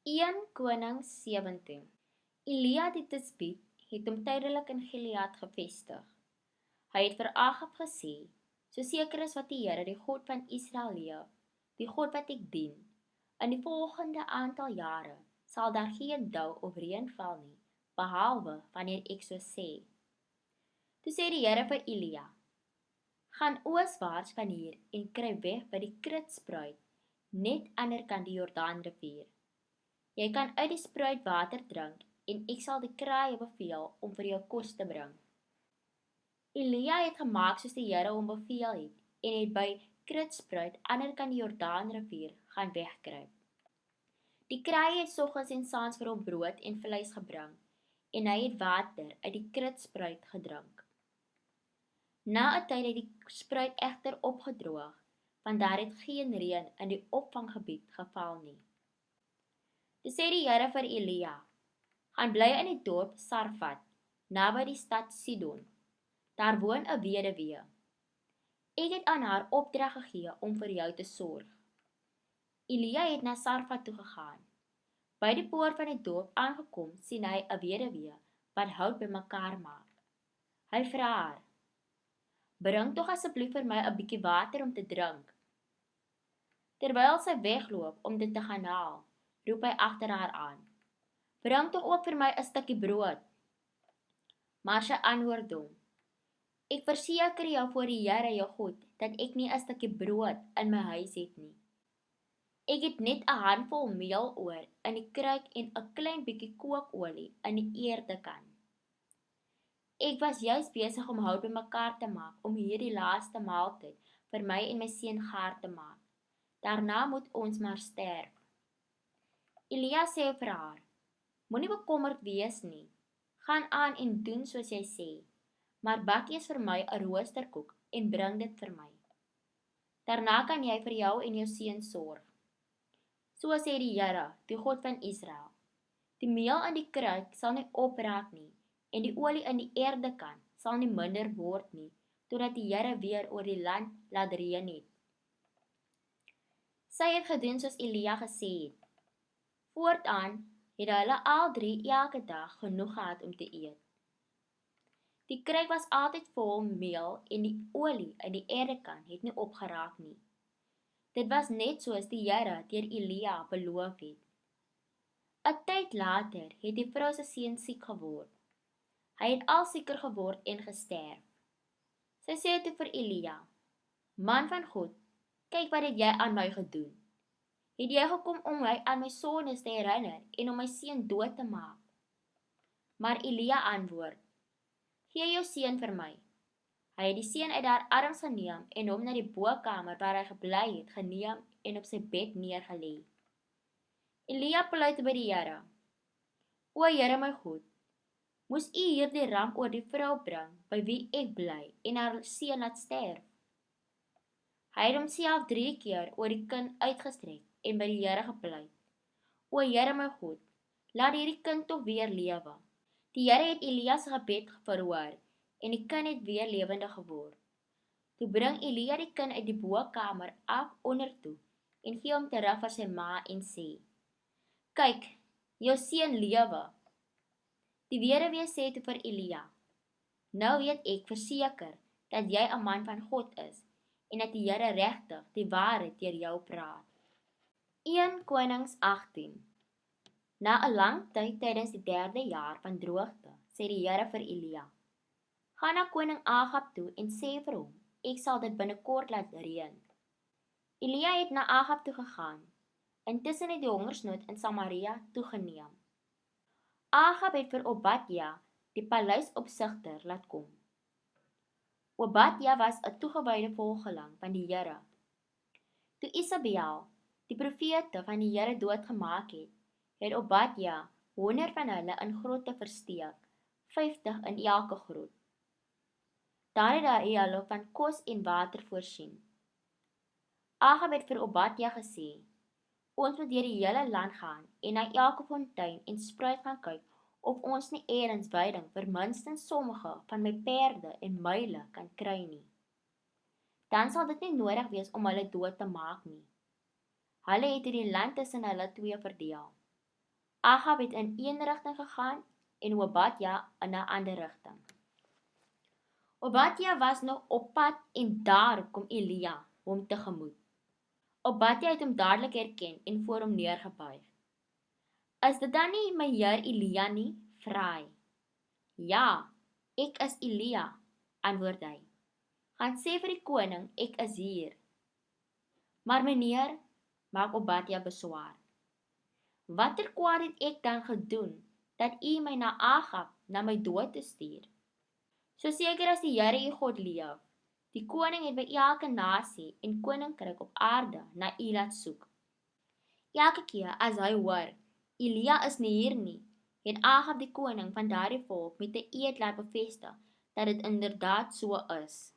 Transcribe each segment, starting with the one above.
1 Konings 17. Elia die Tisbiet het hom tydelik in Gilead gevestig. Hy het vir Agab gesê: "So seker is wat die Here, die God van Israel leef, die God wat ek dien, in die volgende aantal jare sal daar geen dou of reën val nie, behalwe wanneer ek so sê." Toe sê die Here vir Elia: "Gaan ooswaarts van hier en kry weg by die Kritspruit, net anderkant die Jordaanrivier. Jy kan uit die spruit water drink en ek sal die kraaie beveel om vir jou kos te bring." Elia het gemaak soos die Here hom beveel het en het by Kritspruit anderkant die Jordaanrivier gaan wegkruip. Die kraaie het soggens en saans vir hom brood en vleis gebring en hy het water uit die Kritspruit gedrink. Na 'n tyd het die spruit egter opgedroog, want daar het geen reën in die opvanggebied geval nie. Toe sê die Here vir Elia: "Gaan bly in die dorp Sarfat, naby die stad Sidon. Daar woon 'n weduwee. Ek het aan haar opdrag gegee om vir jou te sorg." Elia het na Sarfat toe gegaan. By die poort van die dorp aangekom, sien hy 'n weduwee wat hout bymekaar maak. Hy vra haar: "Bring tog asseblief vir my 'n bietjie water om te drink." Terwyl sy wegloop om dit te gaan haal, roep hy agter haar aan: "Bring tog ook vir my 'n stukkie brood." Maar sy antwoord hom: "Ek verseker jou voor die Here jou God dat ek nie 'n stukkie brood in my huis het nie. Ek het net 'n handvol meel oor in die kruik en 'n klein bietjie kookolie in die eerdekan. Ek was juis besig om hout bymekaar te maak om hierdie laaste maaltyd vir my en my seun gaar te maak. Daarna moet ons maar sterf." Elia sê vir haar: "Moenie bekommerd wees nie. Gaan aan en doen soos jy sê, maar bak eers vir my 'n roosterkoek en bring dit vir my. Daarna kan jy vir jou en jou seun sorg. So sê die Here, die God van Israel: Die meel in die kruik sal nie opraak nie en die olie in die eerdekan sal nie minder word nie, totdat die Here weer oor die land laat reën het." Sy het gedoen soos Elia gesê het. Voortaan het hulle al drie elke dag genoeg gehad om te eet. Die kruik was altyd vol meel en die olie in die eerdekan het nie opgeraak nie. Dit was net soos die Here deur Elia beloof het. 'n Tyd later het die vrou se seun siek geword. Hy het al sieker geword en gesterf. Sy sê toe vir Elia: "Man van God, kyk wat het jy aan my gedoen. Het jy gekom om my aan my sondes te herinner en om my seun dood te maak?" Maar Elia antwoord: "Gee jou seun vir my." Hy het die seun uit haar arms geneem en hom na die bokamer waar hy gebly het geneem en op sy bed neergelê. Elia pleit by die Here: "O Here my God, moes U hierdie ramp oor die vrou bring by wie ek bly en haar seun laat sterf?" Hy het homself 3 keer oor die kind uitgestrek en by die Here gepleit: "O Here my God, laat hierdie kind tog weer lewe." Die Here het Elia se gebed verhoor en die kind het weer lewendig geword. Toe bring Elia die kind uit die bokamer af ondertoe en gee hom terug vir sy ma en sê: "Kyk, jou seun lewe." Die weduwee sê toe vir Elia: "Nou weet ek verseker dat jy 'n man van God is en dat die Here regtig die waarheid deur jou praat." 1 Konings 18. Na 'n lang tyd tydens die 3de jaar van droogte, sê die Here vir Elia: "Gaan na koning Agab toe en sê vir hom, ek sal dit binnekort laat reën." Elia het na Agab toe gegaan. Intussen het die hongersnood in Samaria toegeneem. Agab het vir Obadja, die paleisopsigter, laat kom. Obadja was 'n toegewyde volgeling van die Here. Toe Isabel, die profete van die Here doodgemaak het Obadja 100 van hulle in grotte versteek, 50 in elke grot. Daar het hy hulle van kos en water voorsien. Agab het vir Obadja gesê: "Ons moet deur die hele land gaan en na elke fontein en spruit gaan kyk of ons nie eers veiding vir minstens sommige van my perde en muile kan kry nie. Dan sal dit nie nodig wees om hulle dood te maak nie." Hulle het die land tussen hulle twee verdeel. Agab het in een rigting gegaan en Obadja in 'n ander rigting. Obadja was nog op pad en daar kom Elia hom tegemoet. Obadja het hom dadelik herken en voor hom neergebuig. "Is dit dan nie my heer Elia nie?" vra hy. "Ja, ek is Elia," antwoord hy. "Gaan sê vir die koning, ek is hier." "Maar meneer," maak Obadja beswaar, "watter kwaad het ek dan gedoen, dat u my na Agab, na my dood te stuur? So seker as die Here u God leef, die koning het by elke nasie en koninkryk op aarde na u laat soek." Elke keer as hy hoor, Elia is nie hier nie, het Agab die koning van daardie volk met 'n eed laat bevestig, dat dit inderdaad so is.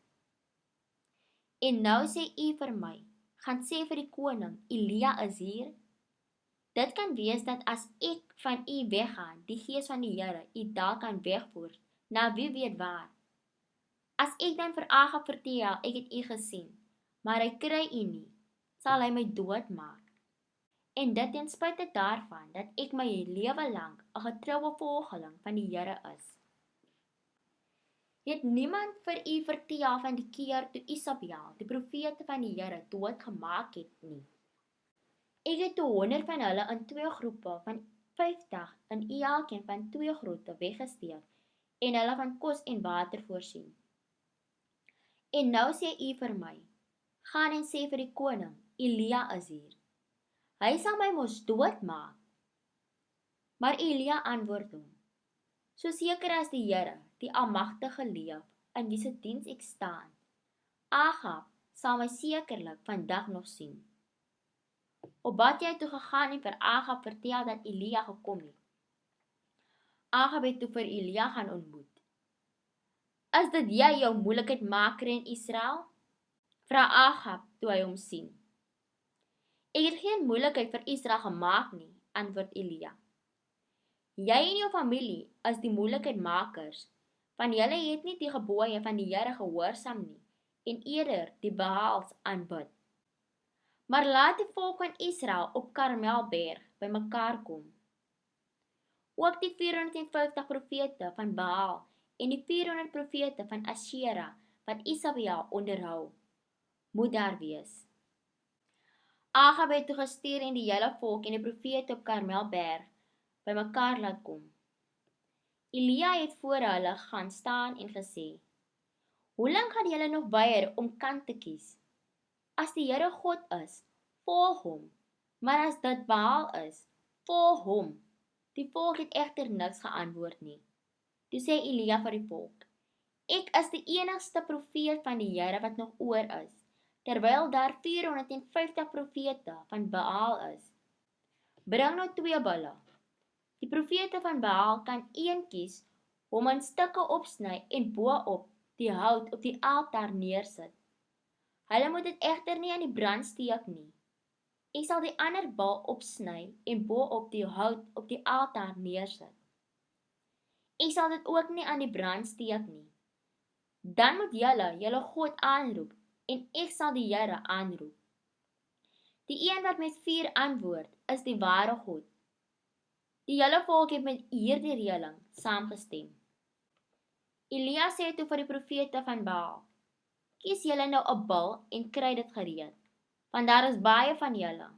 "En nou sê u vir my, gaan sê vir die koning, Elia is hier? Dit kan wees dat as ek van u weggaan, die gees van die Here u dalk kan wegvoer, na wie weet waar. As ek dan vir Agab vertel, ek het u gesien, maar hy kry u nie, sal hy my doodmaak. En dit ten spyte daarvan, dat ek my lewe lank 'n getroue volgeling van die Here is. Het niemand vir u vertel van die keer toe Isabel, die profete van die Here, doodgemaak het nie. Ek het 100 van hulle in 2 groepe van 50 in elkeen van 2 grotte weggesteek en hulle van kos en water voorsien. En nou sê u vir my, gaan en sê vir die koning, Elia is hier. Hy sal my mos doodmaak." Maar Elia antwoord hom, "So seker as die Here, die Almagtige leef, in wie se diens ek staan, Agab sal my sekerlik vandag nog sien." Obadja het toe gegaan en vir Agab vertel dat Elia gekom het. Agab het toe vir Elia gaan ontmoet. "Is dit jy, jou moeilikheidmaker in Israel?" vra Agab toe hy hom sien. "Ek het geen moeilikheid vir Israel gemaak nie," antwoord Elia. "Jy en jou familie is die moeilikheidmakers, want julle het nie die gebooie van die Here gehoorsaam nie en eerder die Baals aanbid. Maar laat die volk van Israel op Karmelberg bymekaar kom. Ook die 450 profete van Baal en die 400 profete van Asherah wat Isabel onderhou, moet daar wees." Agab het toe gestuur en die hele volk en die profete op Karmelberg bymekaar laat kom. Elia het voor hulle gaan staan en gesê, "Hoe lank gaan julle nog weier om kant te kies? As die Here God is, volg hom, maar as dit Baal is, volg hom." Die volk het egter niks geantwoord nie. Toe sê Elia vir die volk, "Ek is die enigste profeet van die Here wat nog oor is, terwyl daar 450 profete van Baal is. Bring nou 2 bulle. Die profete van Baal kan een kies, hom in stukke opsny en bo-op die hout op die altaar neersit. Hulle moet dit egter nie aan die brand steek nie. Ek sal die ander bul opsny en bo-op die hout op die altaar neersit. Ek sal dit ook nie aan die brand steek nie. Dan moet julle God aanroep en ek sal die Here aanroep. Die een wat met vuur antwoord, is die ware God." Die hele volk het met hierdie reëling saamgestem. Elia sê toe vir die profete van Baal, "Kies julle nou 'n bul en kry dit gereed, want daar is baie van julle.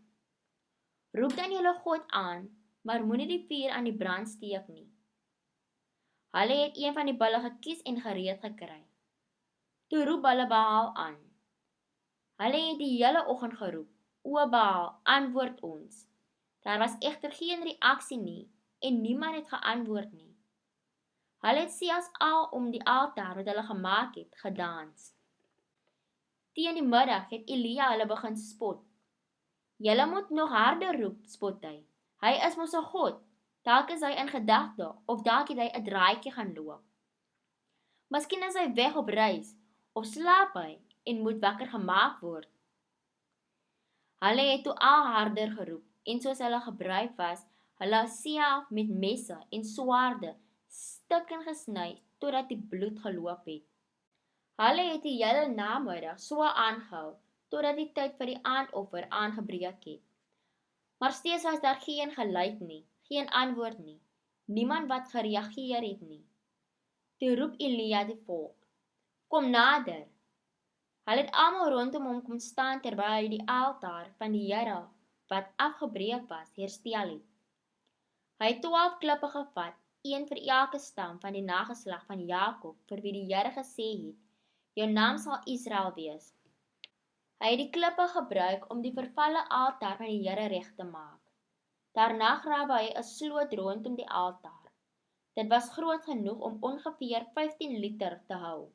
Roep dan julle God aan, maar moenie die vuur aan die brand steek nie." Hulle het een van die bulle gekies en gereed gekry. Toe roep hulle Baal aan. Hulle het die hele oggend geroep, "O Baal, antwoord ons." Daar was egter geen reaksie nie en niemand het geantwoord nie. Hulle het selfs al om die altaar wat hulle gemaak het, gedans. Teen die middag het Elia hulle begin spot. "Julle moet nog harder roep," spot hy. "Hy is mos 'n God. Dalk is hy in gedagte of dalk het hy 'n draaitjie gaan loop. Miskien is hy weg op reis of slaap hy en moet wakker gemaak word." Hulle het toe al harder geroep en soos hulle gebruik was, hulle self met messe en swaarde stukken gesny totdat die bloed geloop het. Hulle het die hele namiddag so aangehou totdat die tyd vir die aandoffer aangebreek het. Maar steeds was daar geen geluid nie. geen antwoord nie. Niemand wat gereageer het nie. Toe roep Elia die volk, kom nader. Hulle het almal rondom hom kom staan terwyl hy die altaar van die Here, wat afgebreek was, herstel het. Hy het 12 klippe gevat, een vir elke stam van die nageslag van Jakob, vir wie die Here gesê het, jou naam sal Israel wees. Hy het die klippe gebruik om die vervalle altaar van die Here reg te maak. Daarna grawe hy 'n sloot rondom die altaar. Dit was groot genoeg om ongeveer 15 liter te hou.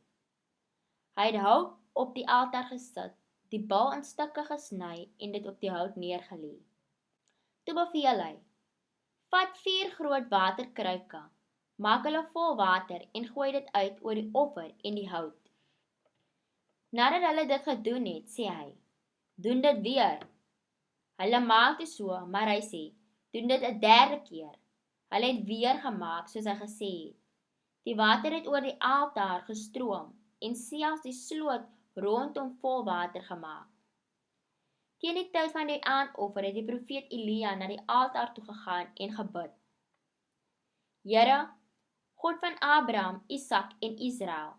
Hy het hout op die altaar gesit, die bal in stukke gesny en dit op die hout neergelê. Toe beveel hy, vat 4 groot waterkruike, maak hulle vol water en gooi dit uit oor die offer en die hout. Nadat hulle dit gedoen het, sê hy, doen dit weer. Hulle maak dit so, maar hy sê, doen dit 'n derde keer. Hulle het weer gemaak soos hy gesê het. Die water het oor die altaar gestroom en selfs die sloot rondom vol water gemaak. Teen die tyd van die aandoffer het die profeet Elia na die altaar toe gegaan en gebid. Here, God van Abraham, Isak en Israel,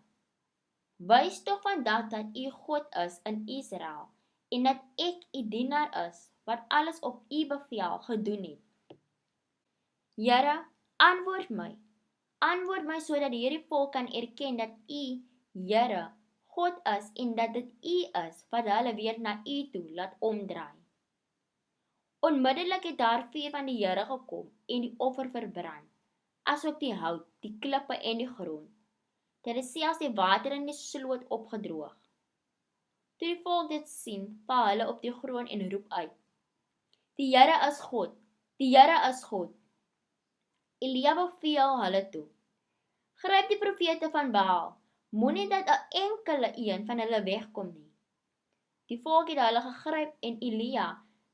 wys tog vandag dat U God is in Israel en dat ek U dienaar is wat alles op U bevel gedoen het. Here, antwoord my sodat hierdie volk kan erken dat U, Here, God is en dat dit U is wat hulle weer na U toe laat omdraai. Onmiddellik het daar vuur van die Here gekom en die offer verbrand, asook die hout, die klippe en die grond. Dit het selfs die water in die sloot opgedroog. Toe die volk dit sien, val hulle op die grond en roep uit, die Here is God, die Here is God. Elia beveel hulle toe, gryp die profete van Baal, moenie dat 'n enkele een van hulle wegkom nie. Die volk het hulle gegryp en Elia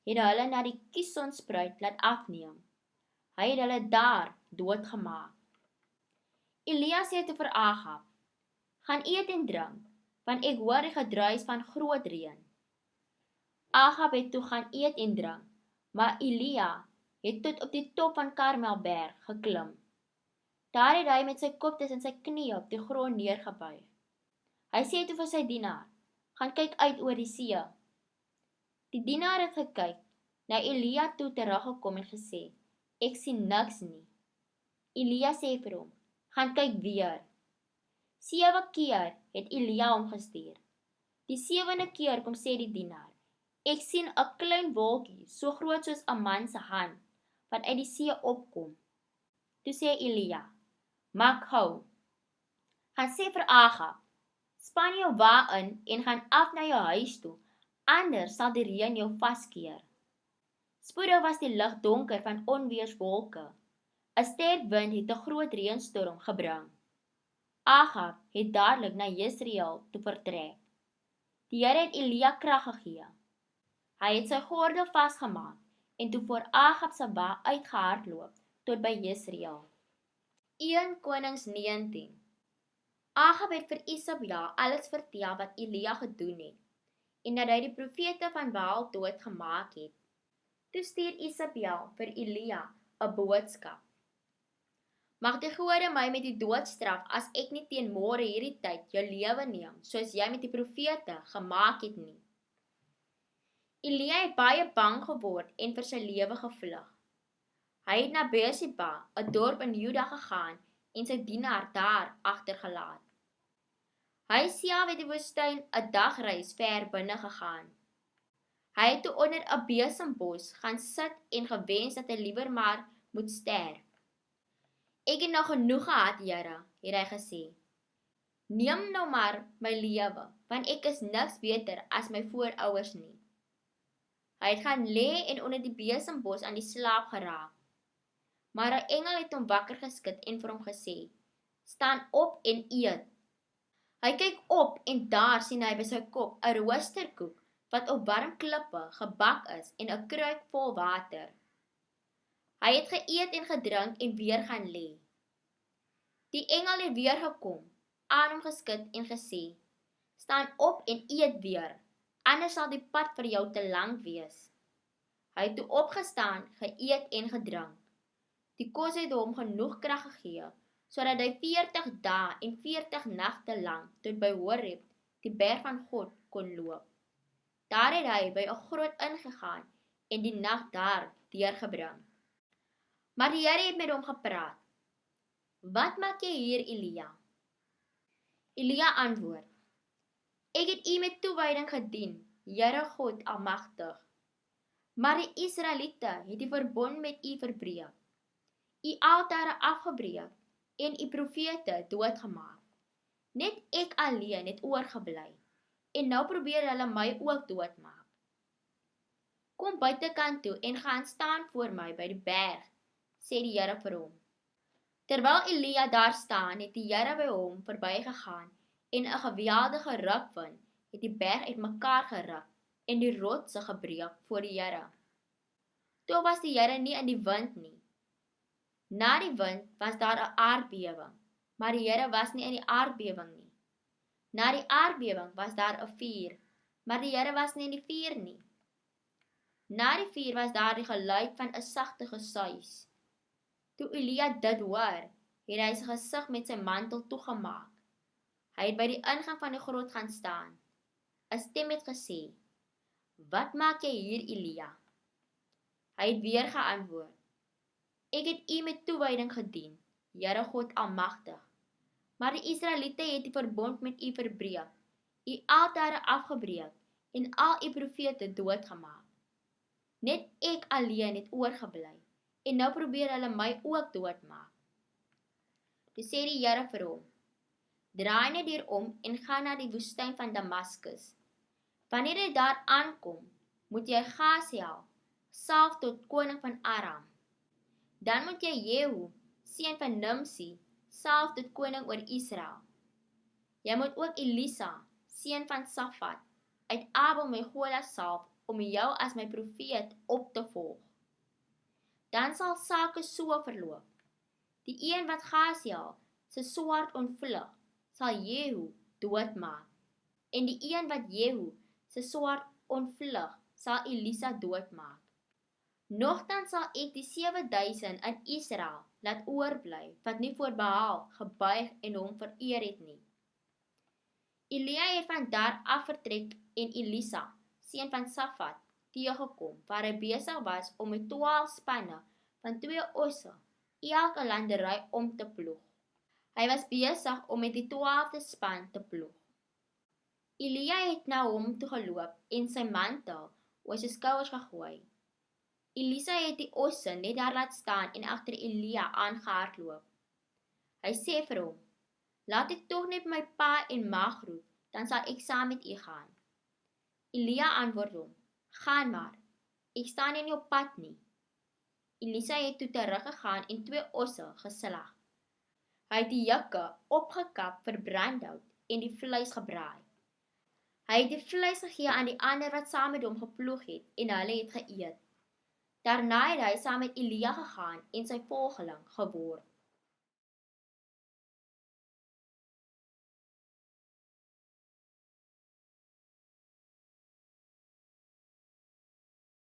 het hulle na die Kisonspruit laat afneem. Hy het hulle daar doodgemaak. Elia sê toe vir Agab, gaan eet en drink, want ek hoor die gedruis van groot reën. Agab het toe gaan eet en drink, maar Elia het tot op die top van Karmelberg geklim. Daar het hy met sy kop tussen sy knieë op die grond neergebuig. Hy sê toe vir sy dienaar, gaan kyk uit oor die see. Die dienaar het gekyk, na Elia toe teruggekom en gesê, ek sien niks nie. Elia sê vir hom, gaan kyk weer. 7 keer het Elia hom gestuur. Die 7de keer kom sê die dienaar, ek sien 'n klein wolkie, so groot soos 'n man se hand, wat uit die see opkom. Toe sê Elia, maak gou. Gaan sê vir Agab, span jou wa in en gaan af na jou huis toe, anders sal die reën jou vaskeer. Spoedig was die lug donker van onweerswolke. 'n Sterk wind het 'n groot reënstorm gebring. Agab het dadelik na Jesreel toe vertrek. Die Here het Elia krag gegee. Hy het sy gordel vasgemaak en toe voor Agab se wa uitgehardloop tot by Jesreel. 1 Konings 19. Agab het vir Isabel alles vertel wat Elia gedoen het en dat hy die profete van Baal doodgemaak het. Toe stuur Isabel vir Elia 'n boodskap. Mag die gode my met die doodstraf as ek nie teen môre hierdie tyd jou lewe neem, soos jy met die profete gemaak het nie. Elia het baie bang geword en vir sy lewe gevlug. Hy het na Beersheba, 'n dorp in Juda gegaan en sy dienaar daar agtergelaat. Hy self het die woestyn 'n dagreis ver binne gegaan. Hy het toe onder 'n besembos gaan sit en gewens dat hy liewer maar moet sterf. Ek het nou genoeg gehad, Here, het hy gesê. Neem nou maar my lewe, want ek is niks beter as my voorouers nie. Hy het gaan lê en onder die besembos aan die slaap geraak. Maar 'n engel het hom wakker geskud en vir hom gesê, staan op en eet. Hy kyk op en daar sien hy by sy kop 'n roosterkoek wat op warm klippe gebak is en 'n kruik vol water. Hy het geëet en gedrink en weer gaan lê. Die engel het weer gekom, aan hom geskud en gesê, staan op en eet weer, anders sal die pad vir jou te lank wees. Hy het toe opgestaan, geëet en gedrink. Die kos het hom genoeg krag gegee, sodat hy 40 dae en 40 nagte lang tot by Horeb, die berg van God, kon loop. Daar het hy by 'n grot ingegaan en die nag daar deurgebring. Maar die Here het met hom gepraat. Wat maak jy hier, Elia? Elia antwoord, ek het u met toewyding gedien, Here God Almagtig. Maar die Israeliete het die verbond met u verbreek, u altare afgebreek en u profete doodgemaak. Net ek alleen het oorgebly en nou probeer hulle my ook doodmaak. Kom buitekant toe en gaan staan voor my by die berg, sê die Here vir hom. Terwyl Elia daar staan, het die Here by hom verbygegaan en 'n geweldige rukwind het die berg uitmekaar geruk en die rotse gebreek voor die Here. Toe was die Here nie in die wind nie. Na die wind was daar 'n aardbewing, maar die Here was nie in die aardbewing nie. Na die aardbewing was daar 'n vuur, maar die Here was nie in die vuur nie. Na die vuur was daar die geluid van 'n sagte gesuis. Toe Elia dit hoor, het hy sy gesig met sy mantel toegemaak. Hy het by die ingang van die grot gaan staan. 'n Stem het gesê, wat maak jy hier, Elia? Hy het weer geantwoord, ek het u met toewyding gedien, Here God Almagtig. Maar die Israeliete het die verbond met u verbreek, u altare afgebreek en al u profete doodgemaak. Net ek alleen het oorgebly en nou probeer hulle my ook doodmaak. Toe sê die Here vir hom, draai net hier om en gaan na die woestyn van Damaskus. Wanneer jy daar aankom, moet jy Hazael salf tot koning van Aram. Dan moet jy Jehu, seun van Nimsi, salf tot koning oor Israel. Jy moet ook Elisa, seun van Safat, uit Abel Mehola salf om jou as my profeet op te volg. Dan sal sake so verloop. Die een wat Hazael se swaard ontvlug, sal Jehu doodmaak, en die een wat Jehu se swaard ontvlug, sal Elisa doodmaak. Nogtans sal ek die 7000 in Israel laat oorbly, wat nie voor Baal gebuig en hom vereer het nie. Elia het van daar af vertrek en Elisa, seun van Safat, teëgekom, waar hy besig was om met 12 spanne van 2 osse elke landery om te ploeg. Hy was besig om met die 12de span te ploeg. Elia het na hom toe geloop en sy mantel oor sy skouers gegooi. Elisa het die osse net daar laat staan en agter Elia aangehardloop. Hy sê vir hom, laat ek tog net my pa en ma groet, dan sal ek saam met u gaan. Elia antwoord hom, gaan maar, ek staan nie in jou pad nie. Elisa het toe teruggegaan en 2 osse geslag. Hy het die jukke opgekap vir brandhout en die vleis gebraai. Hy het die vleis gegee aan die ander wat saam met hom geploeg het en hulle het geëet. Daarna het hy saam met Elia gegaan en sy volgeling geword.